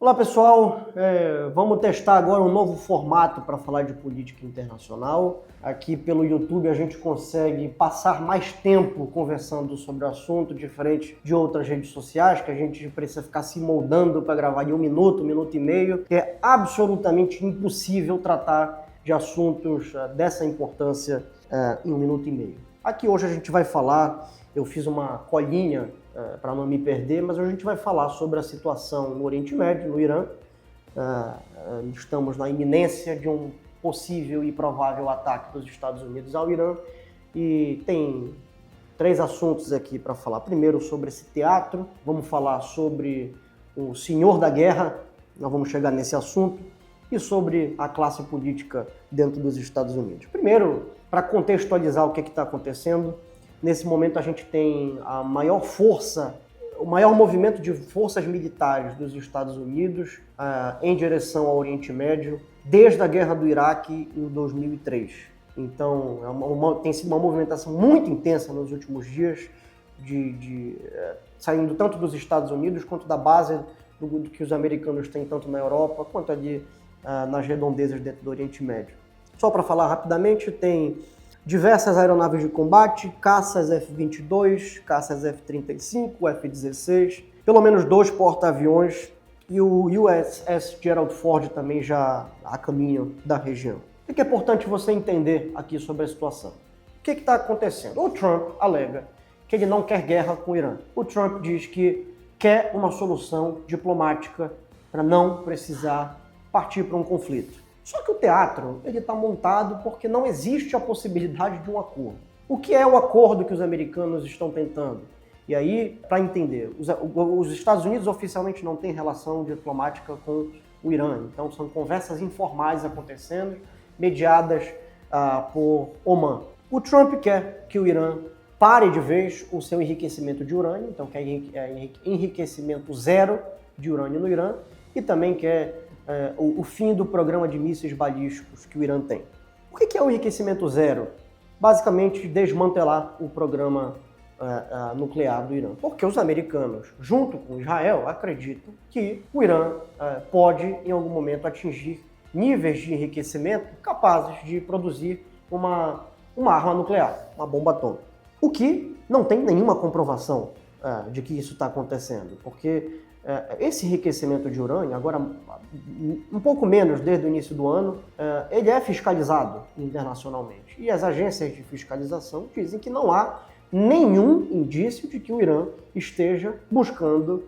Olá pessoal, vamos testar agora um novo formato para falar de política internacional. Aqui pelo YouTube a gente consegue passar mais tempo conversando sobre o assunto, diferente de outras redes sociais, que a gente precisa ficar se moldando para gravar em um minuto e meio, que é absolutamente impossível tratar de assuntos dessa importância em um minuto e meio. Aqui hoje a gente vai falar, eu fiz uma colinha para não me perder, mas hoje a gente vai falar sobre a situação no Oriente Médio, no Irã. Estamos na iminência de um possível e provável ataque dos Estados Unidos ao Irã e tem três assuntos aqui para falar. Primeiro, sobre esse teatro, vamos falar sobre o senhor da guerra, nós vamos chegar nesse assunto, e sobre a classe política dentro dos Estados Unidos. Primeiro, para contextualizar o que está acontecendo, nesse momento a gente tem a maior força, o maior movimento de forças militares dos Estados Unidos em direção ao Oriente Médio desde a Guerra do Iraque em 2003. Então tem sido uma movimentação muito intensa nos últimos dias, saindo tanto dos Estados Unidos quanto da base do que os americanos têm tanto na Europa quanto ali nas redondezas dentro do Oriente Médio. Só para falar rapidamente, tem diversas aeronaves de combate, caças F-22, caças F-35, F-16, pelo menos 2 porta-aviões e o USS Gerald Ford também já a caminho da região. O que é importante você entender aqui sobre a situação? O que está acontecendo? O Trump alega que ele não quer guerra com o Irã. O Trump diz que quer uma solução diplomática para não precisar partir para um conflito. Só que o teatro está montado porque não existe a possibilidade de um acordo. O que é o acordo que os americanos estão tentando? E aí, para entender, os Estados Unidos oficialmente não têm relação diplomática com o Irã. Então são conversas informais acontecendo, mediadas por Oman. O Trump quer que o Irã pare de vez o seu enriquecimento de urânio, então quer enriquecimento zero de urânio no Irã, e também quer o fim do programa de mísseis balísticos que o Irã tem. O que é o enriquecimento zero? Basicamente, desmantelar o programa nuclear do Irã. Porque os americanos, junto com Israel, acreditam que o Irã pode, em algum momento, atingir níveis de enriquecimento capazes de produzir uma arma nuclear, uma bomba atômica. O que não tem nenhuma comprovação de que isso está acontecendo, porque esse enriquecimento de urânio, agora um pouco menos desde o início do ano, ele é fiscalizado internacionalmente. E as agências de fiscalização dizem que não há nenhum indício de que o Irã esteja buscando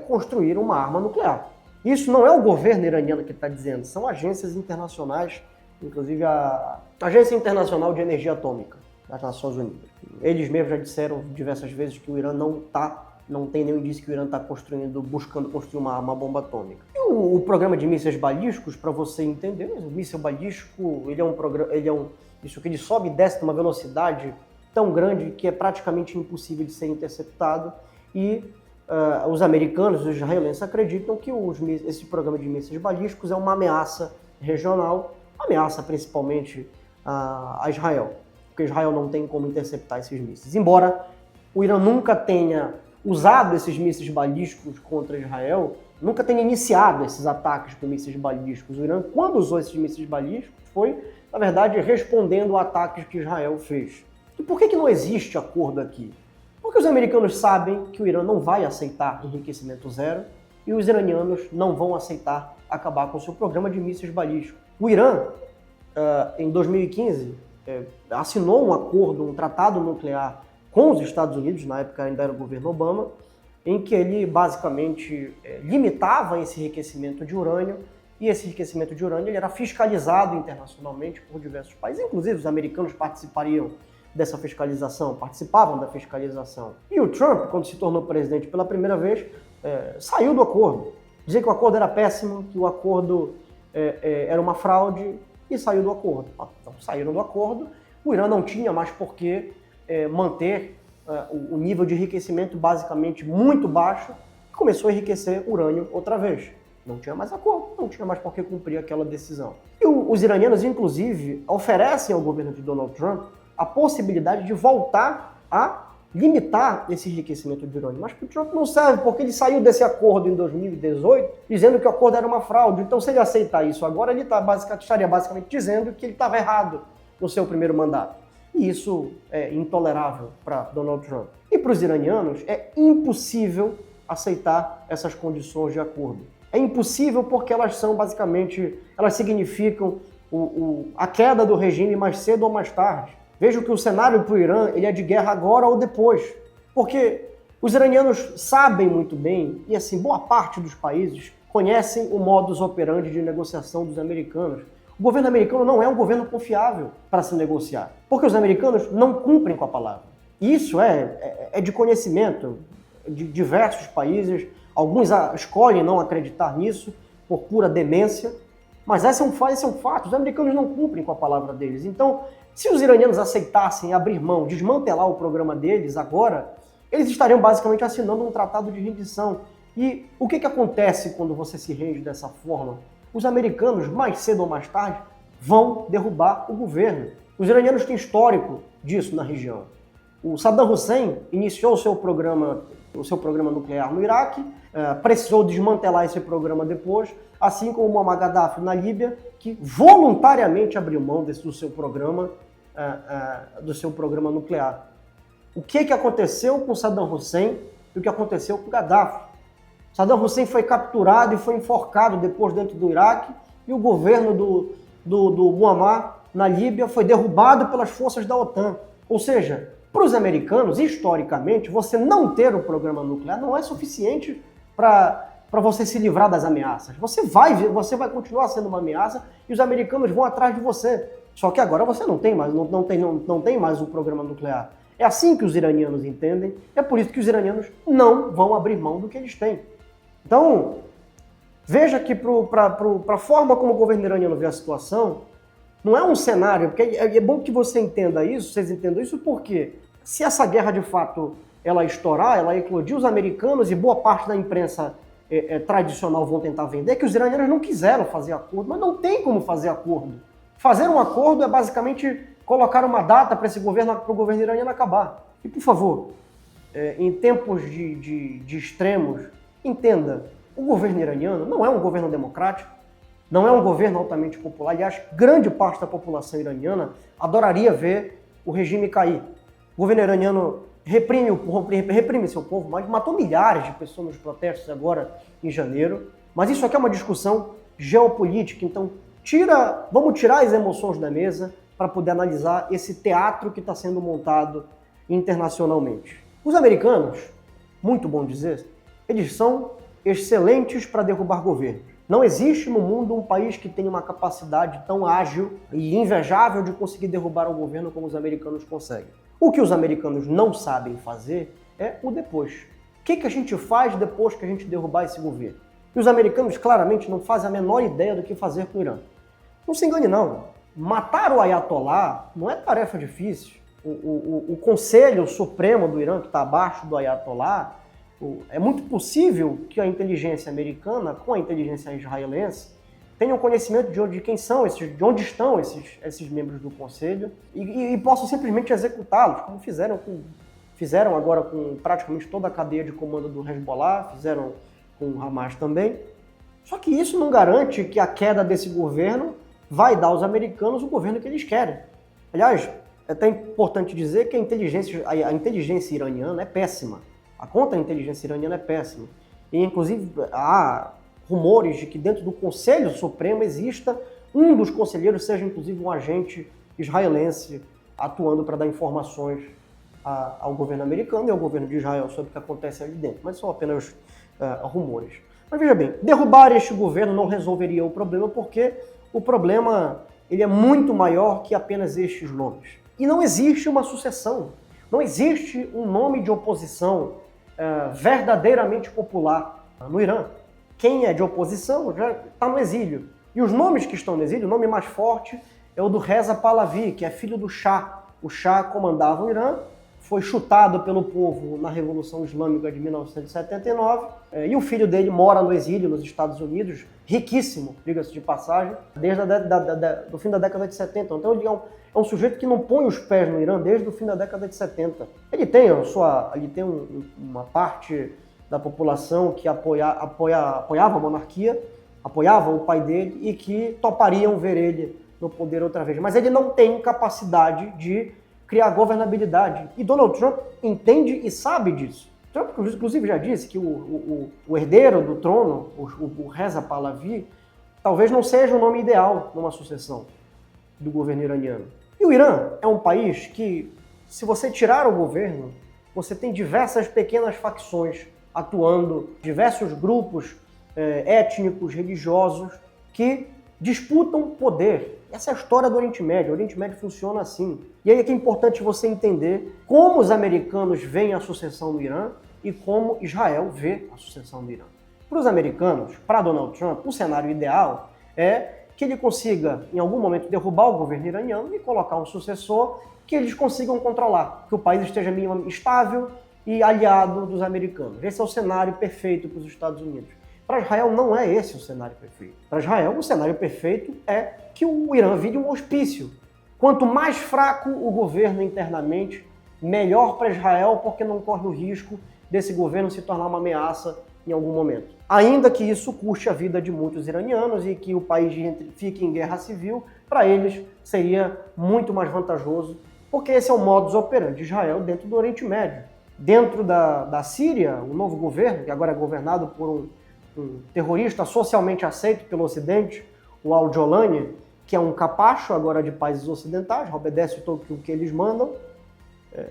construir uma arma nuclear. Isso não é o governo iraniano que está dizendo, são agências internacionais, inclusive a Agência Internacional de Energia Atômica das Nações Unidas. Eles mesmos já disseram diversas vezes que o Irã não tem nenhum indício que o Irã está buscando construir uma bomba atômica. E o programa de mísseis balísticos, para você entender, o míssil balístico, isso que ele sobe e desce numa velocidade tão grande que é praticamente impossível de ser interceptado, e os americanos, os israelenses acreditam que esse programa de mísseis balísticos é uma ameaça regional, ameaça principalmente a Israel, porque Israel não tem como interceptar esses mísseis. Embora o Irã nunca tenha usado esses mísseis balísticos contra Israel, nunca tenha iniciado esses ataques com mísseis balísticos. O Irã, quando usou esses mísseis balísticos, foi, na verdade, respondendo a ataques que Israel fez. E por que não existe acordo aqui? Porque os americanos sabem que o Irã não vai aceitar enriquecimento zero e os iranianos não vão aceitar acabar com o seu programa de mísseis balísticos. O Irã, em 2015, assinou um acordo, um tratado nuclear com os Estados Unidos, na época ainda era o governo Obama, em que ele basicamente limitava esse enriquecimento de urânio, e esse enriquecimento de urânio ele era fiscalizado internacionalmente por diversos países, inclusive os americanos participavam da fiscalização. E o Trump, quando se tornou presidente pela primeira vez, saiu do acordo. Dizia que o acordo era péssimo, que o acordo era uma fraude, e saiu do acordo. Então saíram do acordo, o Irã não tinha mais por que manter o nível de enriquecimento basicamente muito baixo, e começou a enriquecer urânio outra vez. Não tinha mais acordo, não tinha mais por que cumprir aquela decisão. E os iranianos, inclusive, oferecem ao governo de Donald Trump a possibilidade de voltar a limitar esse enriquecimento de urânio. Mas para o Trump não serve, porque ele saiu desse acordo em 2018 dizendo que o acordo era uma fraude. Então, se ele aceitar isso agora, ele estaria basicamente dizendo que ele estava errado no seu primeiro mandato. E isso é intolerável para Donald Trump. E para os iranianos, é impossível aceitar essas condições de acordo. É impossível porque elas são basicamente, elas significam a queda do regime mais cedo ou mais tarde. Veja que o cenário para o Irã ele é de guerra agora ou depois. Porque os iranianos sabem muito bem, e assim, boa parte dos países conhecem o modus operandi de negociação dos americanos. O governo americano não é um governo confiável para se negociar, porque os americanos não cumprem com a palavra. E isso é de conhecimento de diversos países. Alguns escolhem não acreditar nisso por pura demência, mas esse é um fato. Os americanos não cumprem com a palavra deles. Então, se os iranianos aceitassem abrir mão, desmantelar o programa deles agora, eles estariam basicamente assinando um tratado de rendição. E o que acontece quando você se rende dessa forma? Os americanos, mais cedo ou mais tarde, vão derrubar o governo. Os iranianos têm histórico disso na região. O Saddam Hussein iniciou o seu programa nuclear no Iraque, precisou desmantelar esse programa depois, assim como o Muammar Gaddafi na Líbia, que voluntariamente abriu mão do seu programa nuclear. O que aconteceu com Saddam Hussein e o que aconteceu com Gaddafi? Saddam Hussein foi capturado e foi enforcado depois dentro do Iraque, e o governo do Muammar na Líbia foi derrubado pelas forças da OTAN. Ou seja, para os americanos, historicamente, você não ter o programa nuclear não é suficiente para você se livrar das ameaças. Você vai continuar sendo uma ameaça e os americanos vão atrás de você. Só que agora você não tem mais o programa nuclear. É assim que os iranianos entendem, é por isso que os iranianos não vão abrir mão do que eles têm. Então, veja que para a forma como o governo iraniano vê a situação, não é um cenário, porque é bom que você entenda isso, vocês entendam isso, porque se essa guerra de fato ela estourar, ela eclodir, os americanos e boa parte da imprensa tradicional vão tentar vender que os iranianos não quiseram fazer acordo, mas não tem como fazer acordo. Fazer um acordo é basicamente colocar uma data para o governo iraniano acabar. E, por favor, em tempos de extremos, entenda, o governo iraniano não é um governo democrático, não é um governo altamente popular. Aliás, grande parte da população adoraria ver o regime cair. O governo iraniano reprime seu povo, mas matou milhares de pessoas nos protestos agora em janeiro. Mas isso aqui é uma discussão geopolítica, então vamos tirar as emoções da mesa para poder analisar esse teatro que está sendo montado internacionalmente. Os americanos, muito bom dizer, eles são excelentes para derrubar governos. Não existe no mundo um país que tenha uma capacidade tão ágil e invejável de conseguir derrubar um governo como os americanos conseguem. O que os americanos não sabem fazer é o depois. O que a gente faz depois que a gente derrubar esse governo? E os americanos claramente não fazem a menor ideia do que fazer com o Irã. Não se engane não, matar o Ayatollah não é tarefa difícil. O Conselho Supremo do Irã, que está abaixo do Ayatollah, é muito possível que a inteligência americana, com a inteligência israelense, tenham conhecimento de onde estão esses membros do Conselho e possam simplesmente executá-los, como fizeram agora com praticamente toda a cadeia de comando do Hezbollah, fizeram com o Hamas também. Só que isso não garante que a queda desse governo vai dar aos americanos o governo que eles querem. Aliás, é até importante dizer que a inteligência iraniana é péssima. A contra-inteligência iraniana é péssima. E, inclusive, há rumores de que dentro do Conselho Supremo exista um dos conselheiros, seja inclusive um agente israelense atuando para dar informações ao governo americano e ao governo de Israel sobre o que acontece ali dentro. Mas são apenas rumores. Mas veja bem, derrubar este governo não resolveria o problema, porque o problema ele é muito maior que apenas estes nomes. E não existe uma sucessão. Não existe um nome de oposição verdadeiramente popular no Irã. Quem é de oposição já está no exílio. E os nomes que estão no exílio, o nome mais forte é o do Reza Pahlavi, que é filho do Shah. O Shah comandava o Irã, foi chutado pelo povo na Revolução Islâmica de 1979, e o filho dele mora no exílio nos Estados Unidos, riquíssimo, diga-se de passagem, desde o fim da década de 70. Então ele é um sujeito que não põe os pés no Irã desde o fim da década de 70. Ele tem uma parte da população que apoiava a monarquia, apoiava o pai dele e que topariam ver ele no poder outra vez. Mas ele não tem capacidade de criar governabilidade. E Donald Trump entende e sabe disso. Trump, inclusive, já disse que o herdeiro do trono, o Reza Pahlavi, talvez não seja o nome ideal numa sucessão do governo iraniano. E o Irã é um país que, se você tirar o governo, você tem diversas pequenas facções atuando, diversos grupos étnicos, religiosos, que disputam poder. Essa é a história do Oriente Médio. O Oriente Médio funciona assim. E aí é que é importante você entender como os americanos veem a sucessão do Irã e como Israel vê a sucessão do Irã. Para os americanos, para Donald Trump, o cenário ideal é que ele consiga, em algum momento, derrubar o governo iraniano e colocar um sucessor que eles consigam controlar, que o país esteja minimamente estável e aliado dos americanos. Esse é o cenário perfeito para os Estados Unidos. Para Israel não é esse o cenário perfeito. Para Israel, o cenário perfeito é que o Irã vire um hospício. Quanto mais fraco o governo internamente, melhor para Israel, porque não corre o risco desse governo se tornar uma ameaça em algum momento. Ainda que isso custe a vida de muitos iranianos e que o país fique em guerra civil, para eles seria muito mais vantajoso, porque esse é o modus operandi de Israel dentro do Oriente Médio. Dentro da Síria, o novo governo, que agora é governado por um terrorista socialmente aceito pelo Ocidente, o Al-Jolani, que é um capacho agora de países ocidentais, obedece tudo o que eles mandam,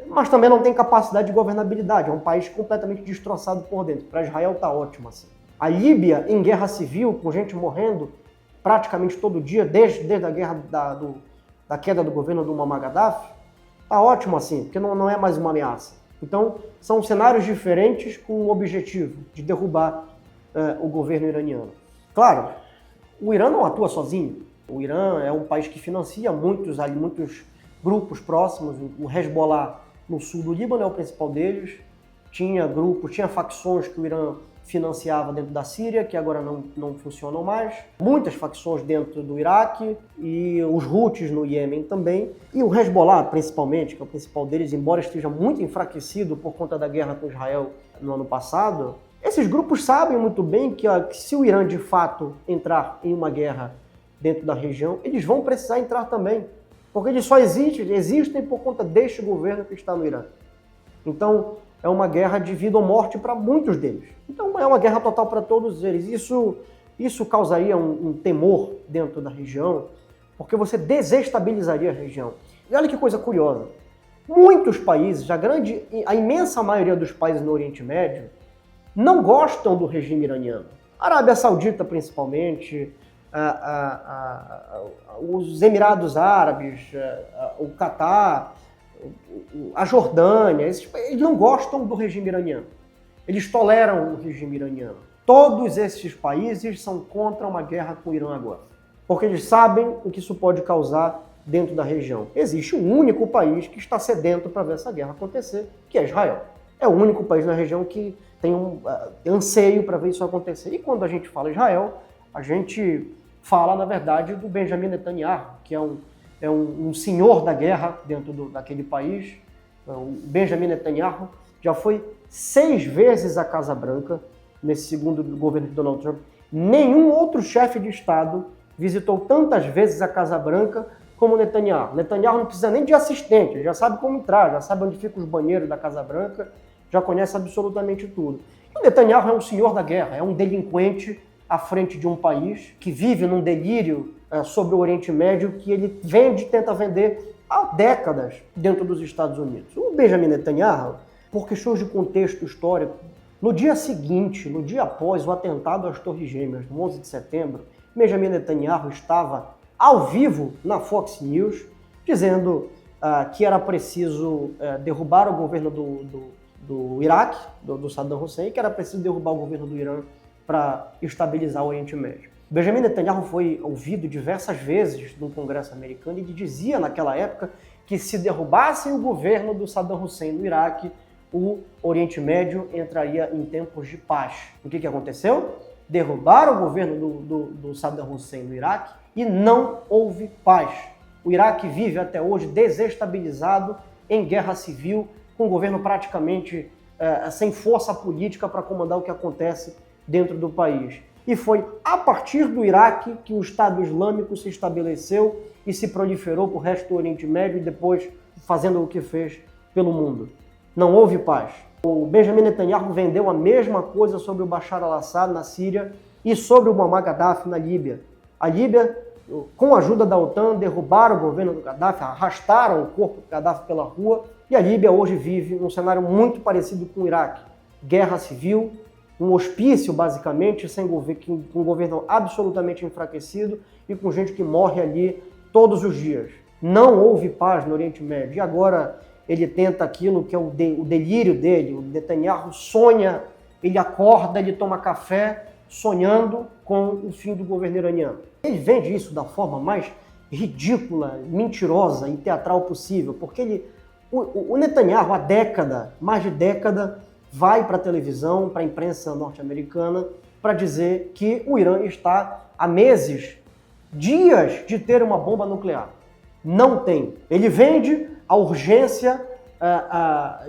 mas também não tem capacidade de governabilidade, é um país completamente destroçado por dentro. Para Israel está ótimo assim. A Líbia em guerra civil, com gente morrendo praticamente todo dia, desde a guerra da queda do governo do Muammar Gaddafi, está ótimo assim, porque não é mais uma ameaça. Então, são cenários diferentes com o objetivo de derrubar o governo iraniano. Claro, o Irã não atua sozinho. O Irã é um país que financia muitos grupos próximos. O Hezbollah no sul do Líbano é o principal deles. Tinha facções que o Irã financiava dentro da Síria, que agora não funcionam mais. Muitas facções dentro do Iraque e os Houthis no Iêmen também. E o Hezbollah, principalmente, que é o principal deles, embora esteja muito enfraquecido por conta da guerra com Israel no ano passado, esses grupos sabem muito bem que se o Irã de fato entrar em uma guerra dentro da região, eles vão precisar entrar também, porque eles só existem por conta deste governo que está no Irã. Então, é uma guerra de vida ou morte para muitos deles. Então, é uma guerra total para todos eles. Isso causaria um temor dentro da região, porque você desestabilizaria a região. E olha que coisa curiosa. Muitos países, a imensa maioria dos países no Oriente Médio, não gostam do regime iraniano. A Arábia Saudita, principalmente, os Emirados Árabes, o Catar, a Jordânia, eles não gostam do regime iraniano. Eles toleram o regime iraniano. Todos esses países são contra uma guerra com o Irã agora, porque eles sabem o que isso pode causar dentro da região. Existe um único país que está sedento para ver essa guerra acontecer, que é Israel. É o único país na região que tem um anseio para ver isso acontecer. E quando a gente fala Israel, a gente fala, na verdade, do Benjamin Netanyahu, que é um senhor da guerra dentro daquele país. O Benjamin Netanyahu já foi 6 vezes à Casa Branca, nesse segundo governo de Donald Trump. Nenhum outro chefe de Estado visitou tantas vezes a Casa Branca como Netanyahu. Netanyahu não precisa nem de assistente, ele já sabe como entrar, já sabe onde ficam os banheiros da Casa Branca, já conhece absolutamente tudo. E o Netanyahu é um senhor da guerra, é um delinquente à frente de um país que vive num delírio sobre o Oriente Médio que ele tenta vender há décadas dentro dos Estados Unidos. O Benjamin Netanyahu, por questões de contexto histórico, no dia seguinte, no dia após o atentado às Torres Gêmeas, no 11 de setembro, Benjamin Netanyahu estava ao vivo na Fox News, dizendo que era preciso derrubar o governo do Iraque, do Saddam Hussein, que era preciso derrubar o governo do Irã para estabilizar o Oriente Médio. Benjamin Netanyahu foi ouvido diversas vezes no Congresso americano e dizia naquela época que se derrubassem o governo do Saddam Hussein no Iraque, o Oriente Médio entraria em tempos de paz. O que aconteceu? Derrubaram o governo do Saddam Hussein no Iraque e não houve paz. O Iraque vive até hoje desestabilizado, em guerra civil, com o governo praticamente sem força política para comandar o que acontece dentro do país. E foi a partir do Iraque que o Estado Islâmico se estabeleceu e se proliferou para o resto do Oriente Médio e depois fazendo o que fez pelo mundo. Não houve paz. O Benjamin Netanyahu vendeu a mesma coisa sobre o Bashar al-Assad na Síria e sobre o Muammar Gaddafi na Líbia. A Líbia, com a ajuda da OTAN, derrubaram o governo do Gaddafi, arrastaram o corpo do Gaddafi pela rua e a Líbia hoje vive num cenário muito parecido com o Iraque. Guerra civil, um hospício basicamente, com um governo absolutamente enfraquecido e com gente que morre ali todos os dias. Não houve paz no Oriente Médio e agora ele tenta aquilo que é o delírio dele. O Netanyahu sonha, ele acorda, ele toma café sonhando com o fim do governo iraniano. Ele vende isso da forma mais ridícula, mentirosa e teatral possível, porque o Netanyahu, há mais de década, vai para a televisão, para a imprensa norte-americana, para dizer que o Irã está há meses, dias, de ter uma bomba nuclear. Não tem. Ele vende a urgência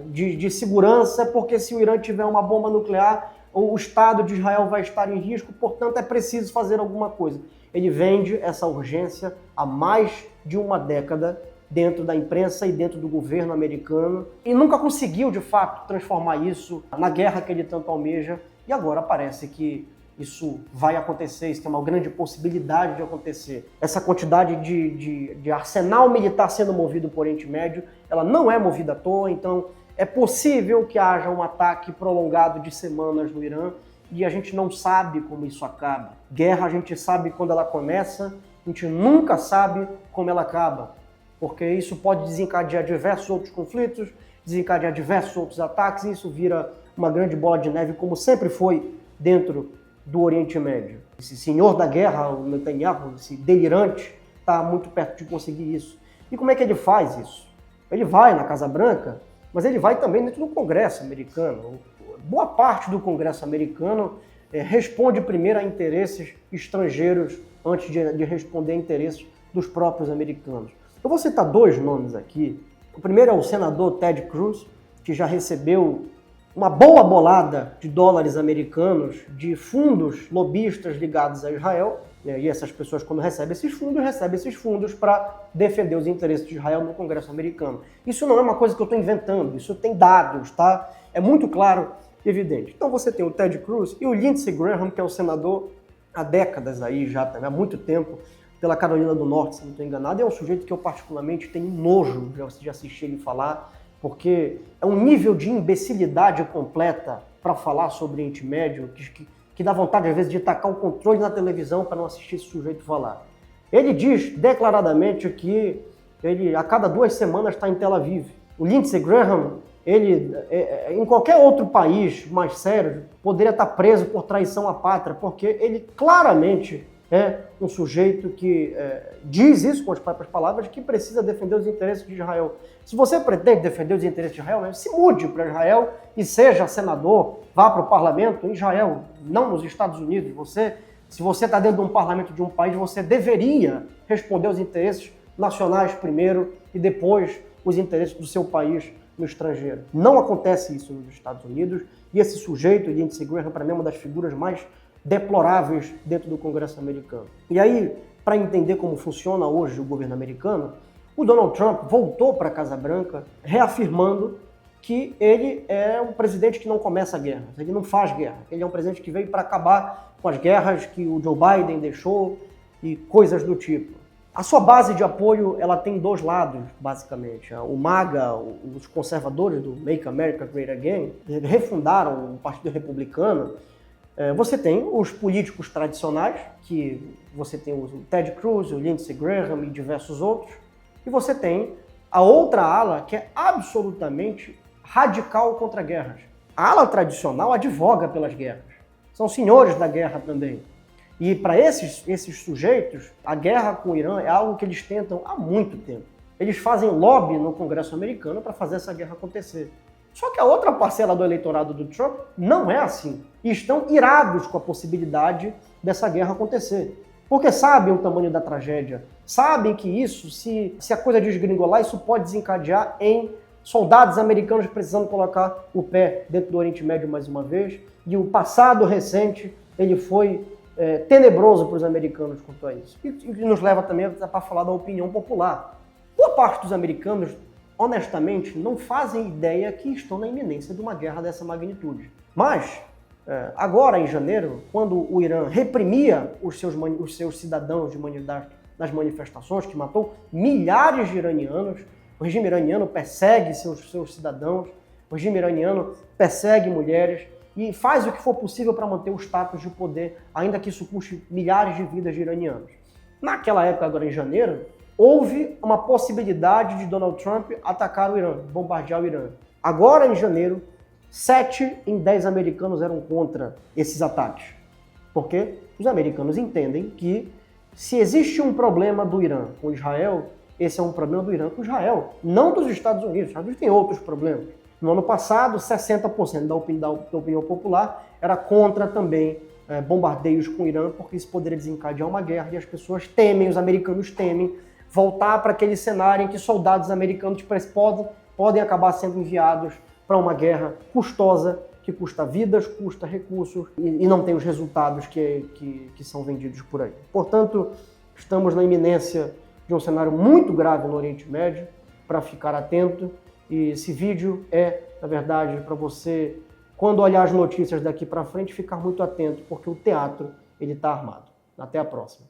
de segurança, porque se o Irã tiver uma bomba nuclear, o Estado de Israel vai estar em risco, portanto é preciso fazer alguma coisa. Ele vende essa urgência há mais de uma década dentro da imprensa e dentro do governo americano e nunca conseguiu, de fato, transformar isso na guerra que ele tanto almeja e agora parece que isso vai acontecer, isso tem uma grande possibilidade de acontecer. Essa quantidade de arsenal militar sendo movido por Oriente Médio, ela não é movida à toa, então é possível que haja um ataque prolongado de semanas no Irã e a gente não sabe como isso acaba. Guerra a gente sabe quando ela começa, a gente nunca sabe como ela acaba, porque isso pode desencadear diversos outros conflitos, desencadear diversos outros ataques e isso vira uma grande bola de neve, como sempre foi dentro do Oriente Médio. Esse senhor da guerra, o Netanyahu, esse delirante, está muito perto de conseguir isso. E como é que ele faz isso? Ele vai na Casa Branca, mas ele vai também dentro do Congresso americano. Boa parte do Congresso americano responde primeiro a interesses estrangeiros antes de responder a interesses dos próprios americanos. Eu vou citar dois nomes aqui. O primeiro é o senador Ted Cruz, que já recebeu uma boa bolada de dólares americanos de fundos lobistas ligados a Israel. E essas pessoas, quando recebem esses fundos para defender os interesses de Israel no Congresso americano. Isso não é uma coisa que eu estou inventando, isso tem dados, tá? É muito claro e evidente. Então você tem o Ted Cruz e o Lindsey Graham, que é um senador há décadas aí já, há muito tempo, pela Carolina do Norte, se não estou enganado. É um sujeito que eu particularmente tenho nojo de assistir ele falar, porque é um nível de imbecilidade completa para falar sobre o Oriente Médio que dá vontade, às vezes, de tacar o controle na televisão para não assistir esse sujeito falar. Ele diz declaradamente que ele, a cada 2 semanas, está em Tel Aviv. O Lindsey Graham, ele, em qualquer outro país mais sério, poderia estar preso por traição à pátria, porque ele claramente é um sujeito que diz isso com as próprias palavras, que precisa defender os interesses de Israel. Se você pretende defender os interesses de Israel, se mude para Israel e seja senador, vá para o parlamento em Israel, não nos Estados Unidos. Se você está dentro de um parlamento de um país, você deveria responder os interesses nacionais primeiro e depois os interesses do seu país no estrangeiro. Não acontece isso nos Estados Unidos e esse sujeito, Lindsey Graham, para mim é uma das figuras mais deploráveis dentro do Congresso americano. E aí, para entender como funciona hoje o governo americano, o Donald Trump voltou para a Casa Branca reafirmando que ele é um presidente que não começa guerras, ele não faz guerra, ele é um presidente que veio para acabar com as guerras que o Joe Biden deixou e coisas do tipo. A sua base de apoio ela tem 2 lados, basicamente. O MAGA, os conservadores do Make America Great Again, refundaram o Partido Republicano. Você tem os políticos tradicionais, que você tem o Ted Cruz, o Lindsey Graham e diversos outros, e você tem a outra ala que é absolutamente radical contra guerras. A ala tradicional advoga pelas guerras. São senhores da guerra também. E para esses sujeitos, a guerra com o Irã é algo que eles tentam há muito tempo. eles fazem lobby no Congresso americano para fazer essa guerra acontecer. Só que a outra parcela do eleitorado do Trump não é assim. E estão irados com a possibilidade dessa guerra acontecer. Porque sabem o tamanho da tragédia, sabem que isso, se a coisa desgringolar, isso pode desencadear em soldados americanos precisando colocar o pé dentro do Oriente Médio mais uma vez. E o passado recente, ele foi tenebroso para os americanos quanto a isso. E nos leva também para falar da opinião popular. Boa parte dos americanos, honestamente, não fazem ideia que estão na iminência de uma guerra dessa magnitude. Mas, agora em janeiro, quando o Irã reprimia os seus cidadãos nas manifestações, que matou milhares de iranianos, o regime iraniano persegue seus cidadãos, o regime iraniano persegue mulheres e faz o que for possível para manter o status de poder, ainda que isso custe milhares de vidas de iranianos. Naquela época, agora em janeiro, houve uma possibilidade de Donald Trump atacar o Irã, bombardear o Irã. Agora, em janeiro, 7 em 10 americanos eram contra esses ataques. Porque os americanos entendem que se existe um problema do Irã com Israel, esse é um problema do Irã com Israel, não dos Estados Unidos. Os Estados Unidos têm outros problemas. No ano passado, 60% da opinião popular era contra também bombardeios com o Irã, porque isso poderia desencadear uma guerra e as pessoas temem, os americanos temem, voltar para aquele cenário em que soldados americanos podem acabar sendo enviados para uma guerra custosa, que custa vidas, custa recursos e não tem os resultados que são vendidos por aí. Portanto, estamos na iminência de um cenário muito grave no Oriente Médio, para ficar atento. E esse vídeo na verdade, para você, quando olhar as notícias daqui para frente, ficar muito atento, porque o teatro ele está armado. Até a próxima.